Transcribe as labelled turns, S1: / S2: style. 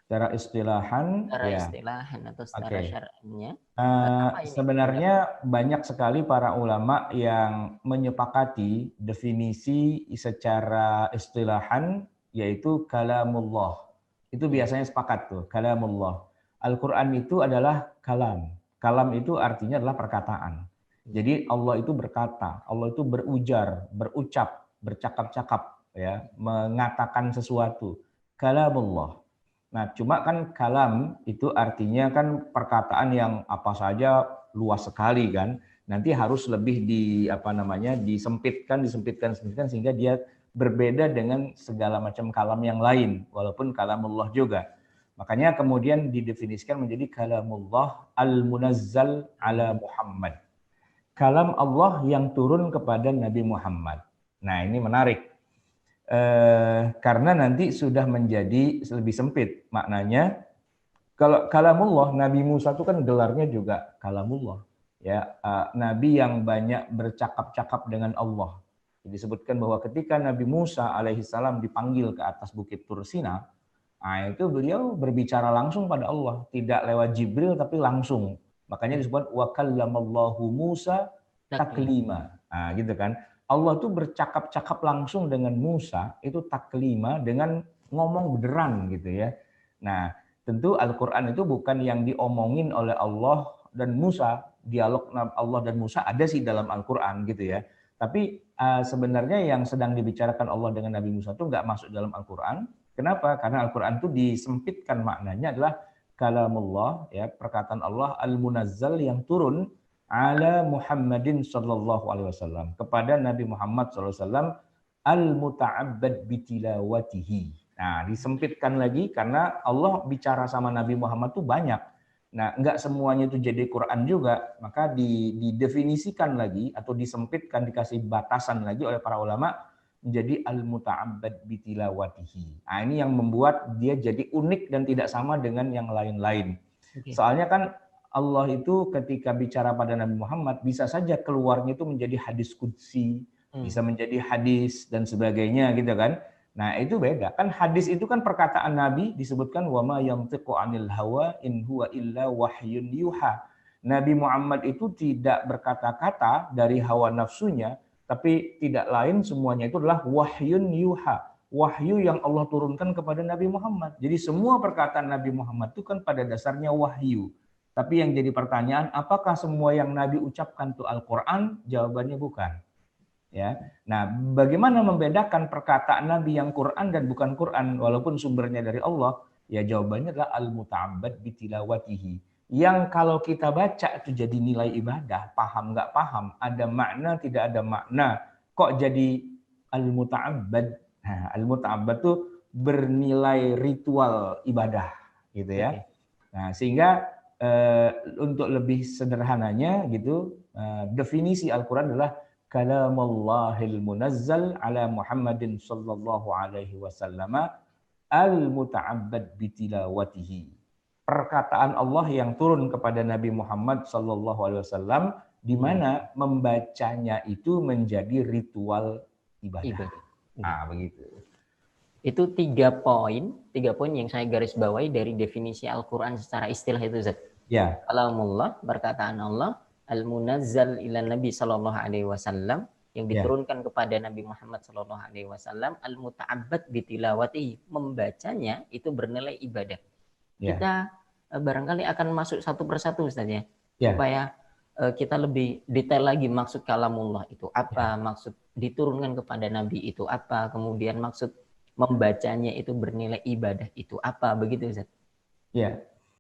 S1: Secara istilahan,
S2: Secara
S1: ya,
S2: istilahan atau secara
S1: oke.
S2: syar'inya, apa ini pendapat?
S1: Sebenarnya banyak sekali para ulama yang menyepakati definisi secara istilahan yaitu kalamullah. Itu
S2: Iya.
S1: biasanya sepakat tuh, kalamullah. Al-Quran itu adalah kalam. Kalam itu artinya adalah perkataan.
S2: Iya.
S1: Jadi Allah itu berkata, Allah itu berujar, berucap, bercakap-cakap, ya, mengatakan sesuatu. Kalamullah. Nah, cuma kan kalam itu artinya kan perkataan yang apa saja luas sekali kan. Nanti harus lebih disempitkan sehingga dia berbeda dengan segala macam kalam yang lain walaupun kalamullah juga. Makanya kemudian didefinisikan menjadi kalamullah al-munazzal ala Muhammad. Kalam Allah yang turun kepada Nabi Muhammad. Nah, ini menarik. Karena nanti sudah menjadi lebih sempit maknanya. Kalau kalamullah, Nabi Musa itu kan gelarnya juga kalamullah, ya, nabi yang banyak bercakap-cakap dengan Allah. Disebutkan bahwa ketika Nabi Musa alaihissalam dipanggil ke atas bukit Tur Sina, itu beliau berbicara langsung pada Allah, tidak lewat Jibril tapi langsung. Makanya disebut wa kallamallahu Musa taklima. Gitu kan. Allah tuh bercakap-cakap langsung dengan Musa itu taklima, dengan ngomong beneran gitu ya. Nah, tentu Al-Qur'an itu bukan yang diomongin oleh Allah dan Musa, dialog Allah dan Musa ada sih dalam Al-Qur'an gitu ya. Tapi sebenarnya yang sedang dibicarakan Allah dengan Nabi Musa itu nggak masuk dalam Al-Qur'an. Kenapa? Karena Al-Quran itu disempitkan maknanya adalah kalamullah, ya, perkataan Allah al-munazzal yang turun ala Muhammadin sallallahu alaihi wasallam, kepada Nabi Muhammad sallallahu alaihi wasallam, al-muta'abbad bitilawatihi. Nah, disempitkan lagi karena Allah bicara sama Nabi Muhammad itu banyak. Nah, enggak semuanya itu jadi Quran juga, maka didefinisikan lagi atau disempitkan, dikasih batasan lagi oleh para ulama menjadi al-muta'abbad bitilawatihi. Nah, ini yang membuat dia jadi unik dan tidak sama dengan yang lain-lain.
S2: Oke.
S1: Soalnya kan Allah itu ketika bicara pada Nabi Muhammad bisa saja keluarnya itu menjadi hadis qudsi, bisa menjadi hadis dan sebagainya gitu kan. Nah, itu beda. Kan hadis itu kan perkataan Nabi, disebutkan wa ma yantiqu 'anil hawa in huwa illa wahyun yuha. Nabi Muhammad itu tidak berkata-kata dari hawa nafsunya, tapi tidak lain semuanya itu adalah wahyun yuha. Wahyu yang Allah turunkan kepada Nabi Muhammad. Jadi semua perkataan Nabi Muhammad itu kan pada dasarnya wahyu. Tapi yang jadi pertanyaan, apakah semua yang Nabi ucapkan itu Al-Quran? Jawabannya bukan. Ya. Nah, bagaimana membedakan perkataan Nabi yang Quran dan bukan Quran walaupun sumbernya dari Allah? Ya, jawabannya adalah al-muta'abbad bitilawatihi. Yang kalau kita baca itu jadi nilai ibadah, paham nggak paham, ada makna tidak ada makna, kok jadi al-muta'abbad? Nah, al-muta'abbad itu bernilai ritual ibadah gitu ya.
S2: Oke.
S1: Nah, sehingga untuk lebih sederhananya gitu, definisi Al-Quran adalah kalamallahil munazzal ala Muhammadin sallallahu alaihi wasallam al-muta'abbad bitilawatihi. Perkataan Allah yang turun kepada Nabi Muhammad sallallahu alaihi wasallam di mana membacanya itu menjadi ritual ibadah.
S2: Ibadah. Oke.
S1: Begitu.
S2: Itu tiga poin yang saya garis bawahi dari definisi Al-Quran secara istilah itu, Zat.
S1: Ya.
S2: Kalamullah, perkataan Allah, al-munazzal ila Nabi sallallahu alaihi wasallam, yang diturunkan kepada Nabi Muhammad sallallahu alaihi wasallam, al-muta'abbad bitilawati, membacanya itu bernilai ibadah. Kita barangkali akan masuk satu persatu, Ustaz ya, supaya kita lebih detail lagi maksud kalamullah itu apa, maksud diturunkan kepada Nabi itu apa, kemudian maksud membacanya itu bernilai ibadah itu apa, begitu Ustaz?
S1: Ya,